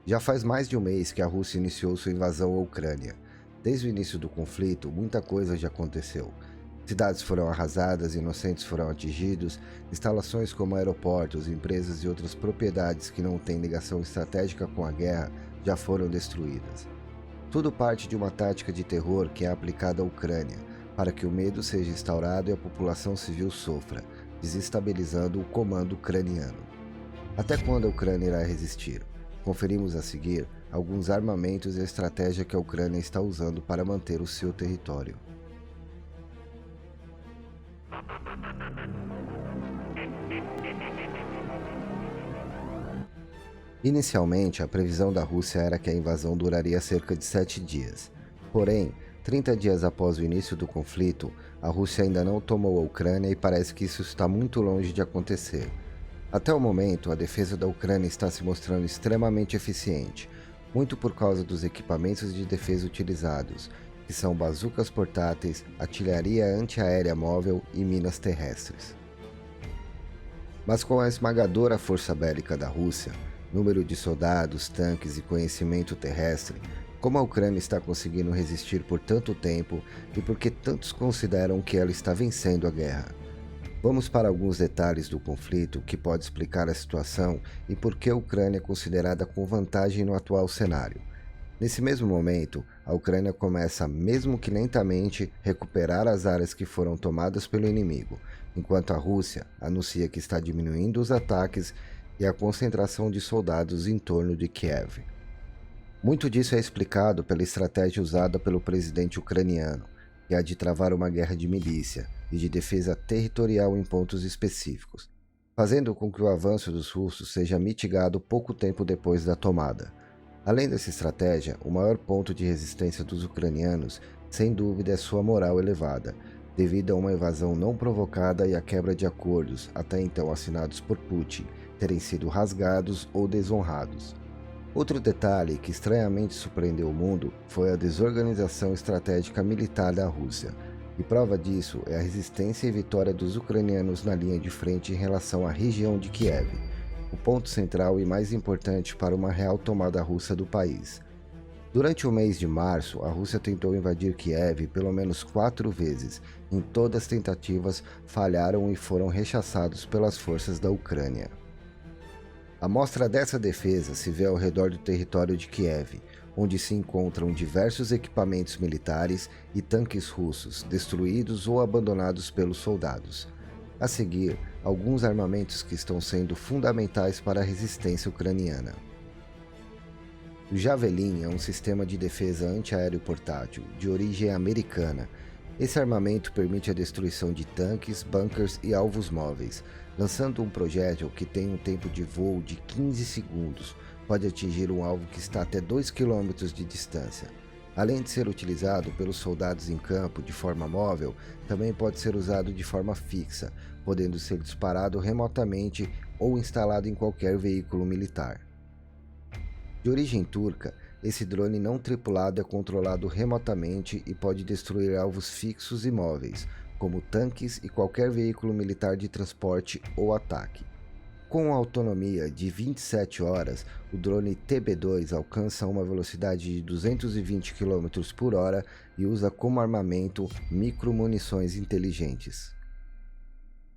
Já faz mais de um mês que a Rússia iniciou sua invasão à Ucrânia. Desde o início do conflito, muita coisa já aconteceu. Cidades foram arrasadas, inocentes foram atingidos, instalações como aeroportos, empresas e outras propriedades que não têm ligação estratégica com a guerra já foram destruídas. Tudo parte de uma tática de terror que é aplicada à Ucrânia, para que o medo seja instaurado e a população civil sofra, desestabilizando o comando ucraniano. Até quando a Ucrânia irá resistir? Conferimos a seguir alguns armamentos e a estratégia que a Ucrânia está usando para manter o seu território. Inicialmente, a previsão da Rússia era que a invasão duraria cerca de 7 dias. Porém, 30 dias após o início do conflito, a Rússia ainda não tomou a Ucrânia e parece que isso está muito longe de acontecer. Até o momento, a defesa da Ucrânia está se mostrando extremamente eficiente, muito por causa dos equipamentos de defesa utilizados, que são bazucas portáteis, artilharia antiaérea móvel e minas terrestres. Mas com a esmagadora força bélica da Rússia, número de soldados, tanques e conhecimento terrestre, como a Ucrânia está conseguindo resistir por tanto tempo e por que tantos consideram que ela está vencendo a guerra? Vamos para alguns detalhes do conflito que pode explicar a situação e por que a Ucrânia é considerada com vantagem no atual cenário. Nesse mesmo momento, a Ucrânia começa, mesmo que lentamente, recuperar as áreas que foram tomadas pelo inimigo, enquanto a Rússia anuncia que está diminuindo os ataques e a concentração de soldados em torno de Kiev. Muito disso é explicado pela estratégia usada pelo presidente ucraniano, que é a de travar uma guerra de milícia e de defesa territorial em pontos específicos, fazendo com que o avanço dos russos seja mitigado pouco tempo depois da tomada. Além dessa estratégia, o maior ponto de resistência dos ucranianos, sem dúvida, é sua moral elevada, devido a uma invasão não provocada e a quebra de acordos, até então assinados por Putin, terem sido rasgados ou desonrados. Outro detalhe que estranhamente surpreendeu o mundo foi a desorganização estratégica militar da Rússia, e prova disso é a resistência e vitória dos ucranianos na linha de frente em relação à região de Kiev, o ponto central e mais importante para uma real tomada russa do país. Durante o mês de março, a Rússia tentou invadir Kiev pelo menos 4 vezes. Em todas as tentativas, falharam e foram rechaçados pelas forças da Ucrânia. A mostra dessa defesa se vê ao redor do território de Kiev, onde se encontram diversos equipamentos militares e tanques russos destruídos ou abandonados pelos soldados. A seguir, alguns armamentos que estão sendo fundamentais para a resistência ucraniana. O Javelin é um sistema de defesa antiaéreo portátil, de origem americana. Esse armamento permite a destruição de tanques, bunkers e alvos móveis, lançando um projétil que tem um tempo de voo de 15 segundos, pode atingir um alvo que está até 2 km de distância. Além de ser utilizado pelos soldados em campo de forma móvel, também pode ser usado de forma fixa, podendo ser disparado remotamente ou instalado em qualquer veículo militar. De origem turca, esse drone não tripulado é controlado remotamente e pode destruir alvos fixos e móveis, como tanques e qualquer veículo militar de transporte ou ataque. Com autonomia de 27 horas, o drone TB2 alcança uma velocidade de 220 km por hora e usa como armamento micromunições inteligentes.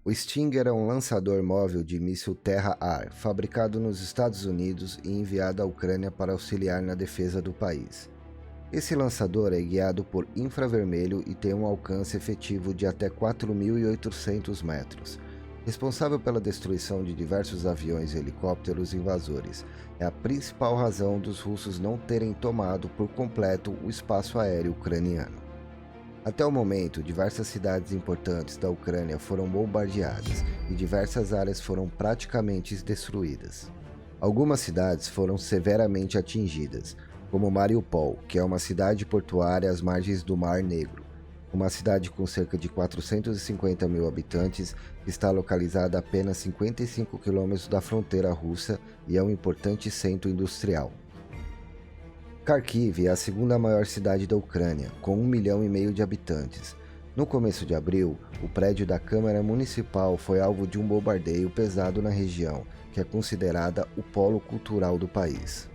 O Stinger é um lançador móvel de míssil terra-ar, fabricado nos Estados Unidos e enviado à Ucrânia para auxiliar na defesa do país. Esse lançador é guiado por infravermelho e tem um alcance efetivo de até 4.800 metros. Responsável pela destruição de diversos aviões e helicópteros invasores, é a principal razão dos russos não terem tomado por completo o espaço aéreo ucraniano. Até o momento, diversas cidades importantes da Ucrânia foram bombardeadas e diversas áreas foram praticamente destruídas. Algumas cidades foram severamente atingidas, como Mariupol, que é uma cidade portuária às margens do Mar Negro, uma cidade com cerca de 450 mil habitantes que está localizada a apenas 55 quilômetros da fronteira russa e é um importante centro industrial. Kharkiv é a segunda maior cidade da Ucrânia, com 1,5 milhão de habitantes. No começo de abril, o prédio da Câmara Municipal foi alvo de um bombardeio pesado na região, que é considerada o polo cultural do país.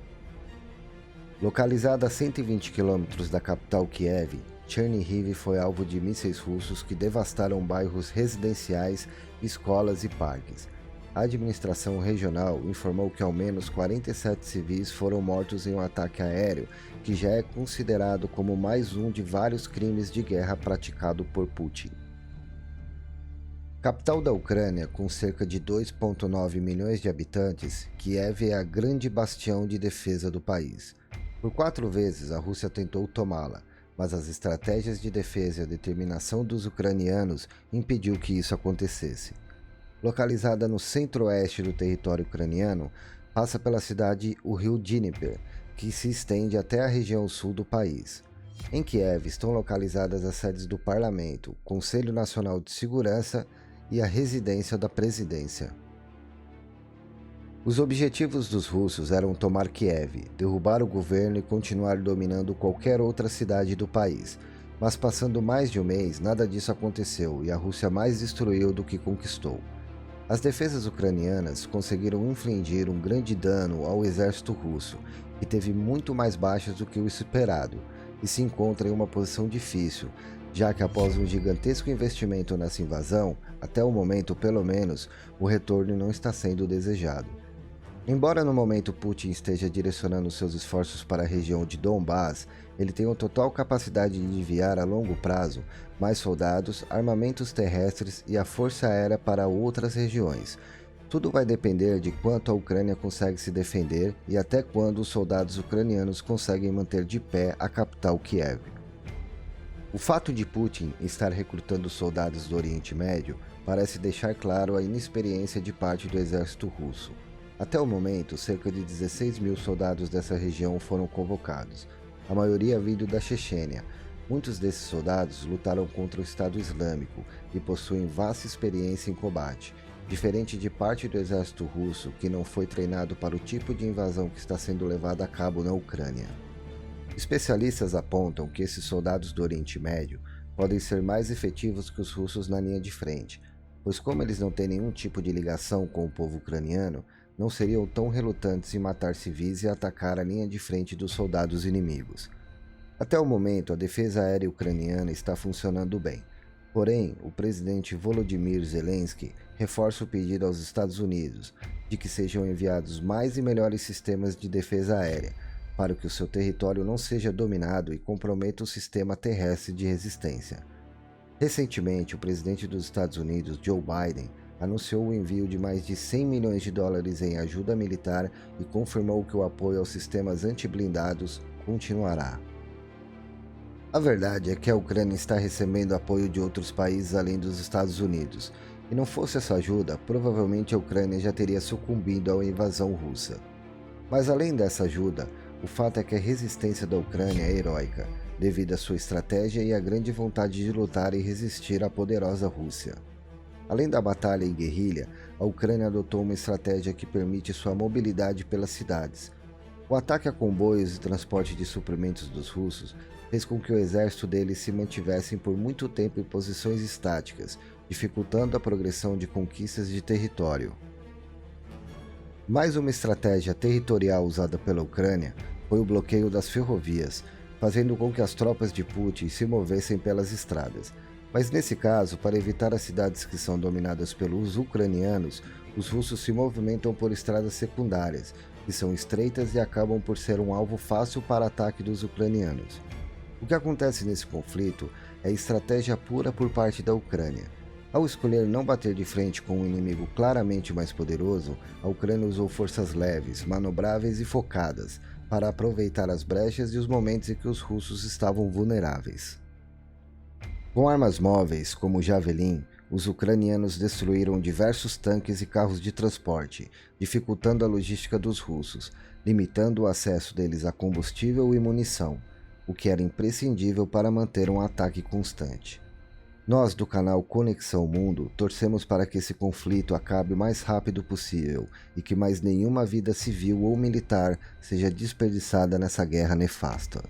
Localizada a 120 quilômetros da capital Kiev, Chernihiv foi alvo de mísseis russos que devastaram bairros residenciais, escolas e parques. A administração regional informou que ao menos 47 civis foram mortos em um ataque aéreo, que já é considerado como mais um de vários crimes de guerra praticado por Putin. Capital da Ucrânia, com cerca de 2,9 milhões de habitantes, Kiev é a grande bastião de defesa do país. Por 4 vezes a Rússia tentou tomá-la, mas as estratégias de defesa e a determinação dos ucranianos impediu que isso acontecesse. Localizada no centro-oeste do território ucraniano, passa pela cidade o rio Dnieper, que se estende até a região sul do país. Em Kiev estão localizadas as sedes do Parlamento, Conselho Nacional de Segurança e a residência da presidência. Os objetivos dos russos eram tomar Kiev, derrubar o governo e continuar dominando qualquer outra cidade do país, mas passando mais de um mês, nada disso aconteceu e a Rússia mais destruiu do que conquistou. As defesas ucranianas conseguiram infligir um grande dano ao exército russo, que teve muito mais baixas do que o esperado, e se encontra em uma posição difícil, já que após um gigantesco investimento nessa invasão, até o momento pelo menos, o retorno não está sendo desejado. Embora no momento Putin esteja direcionando seus esforços para a região de Donbás, ele tem uma total capacidade de enviar a longo prazo mais soldados, armamentos terrestres e a força aérea para outras regiões. Tudo vai depender de quanto a Ucrânia consegue se defender e até quando os soldados ucranianos conseguem manter de pé a capital Kiev. O fato de Putin estar recrutando soldados do Oriente Médio parece deixar claro a inexperiência de parte do exército russo. Até o momento, cerca de 16 mil soldados dessa região foram convocados, a maioria vindo da Chechênia. Muitos desses soldados lutaram contra o Estado Islâmico e possuem vasta experiência em combate, diferente de parte do exército russo que não foi treinado para o tipo de invasão que está sendo levada a cabo na Ucrânia. Especialistas apontam que esses soldados do Oriente Médio podem ser mais efetivos que os russos na linha de frente, pois como eles não têm nenhum tipo de ligação com o povo ucraniano, não seriam tão relutantes em matar civis e atacar a linha de frente dos soldados inimigos. Até o momento, a defesa aérea ucraniana está funcionando bem. Porém, o presidente Volodymyr Zelensky reforça o pedido aos Estados Unidos de que sejam enviados mais e melhores sistemas de defesa aérea, para que o seu território não seja dominado e comprometa o sistema terrestre de resistência. Recentemente, o presidente dos Estados Unidos, Joe Biden, anunciou o envio de mais de 100 milhões de dólares em ajuda militar e confirmou que o apoio aos sistemas antiblindados continuará. A verdade é que a Ucrânia está recebendo apoio de outros países além dos Estados Unidos, e não fosse essa ajuda, provavelmente a Ucrânia já teria sucumbido à invasão russa. Mas além dessa ajuda, o fato é que a resistência da Ucrânia é heróica, devido à sua estratégia e à grande vontade de lutar e resistir à poderosa Rússia. Além da batalha em guerrilha, a Ucrânia adotou uma estratégia que permite sua mobilidade pelas cidades. O ataque a comboios e transporte de suprimentos dos russos fez com que o exército deles se mantivessem por muito tempo em posições estáticas, dificultando a progressão de conquistas de território. Mais uma estratégia territorial usada pela Ucrânia foi o bloqueio das ferrovias, fazendo com que as tropas de Putin se movessem pelas estradas. Mas nesse caso, para evitar as cidades que são dominadas pelos ucranianos, os russos se movimentam por estradas secundárias, que são estreitas e acabam por ser um alvo fácil para ataque dos ucranianos. O que acontece nesse conflito é estratégia pura por parte da Ucrânia. Ao escolher não bater de frente com um inimigo claramente mais poderoso, a Ucrânia usou forças leves, manobráveis e focadas, para aproveitar as brechas e os momentos em que os russos estavam vulneráveis. Com armas móveis, como o Javelin, os ucranianos destruíram diversos tanques e carros de transporte, dificultando a logística dos russos, limitando o acesso deles a combustível e munição, o que era imprescindível para manter um ataque constante. Nós do canal Conexão Mundo torcemos para que esse conflito acabe o mais rápido possível e que mais nenhuma vida civil ou militar seja desperdiçada nessa guerra nefasta.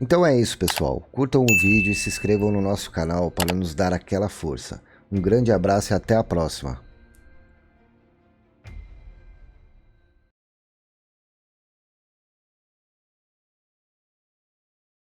Então é isso, pessoal. Curtam o vídeo e se inscrevam no nosso canal para nos dar aquela força. Um grande abraço e até a próxima.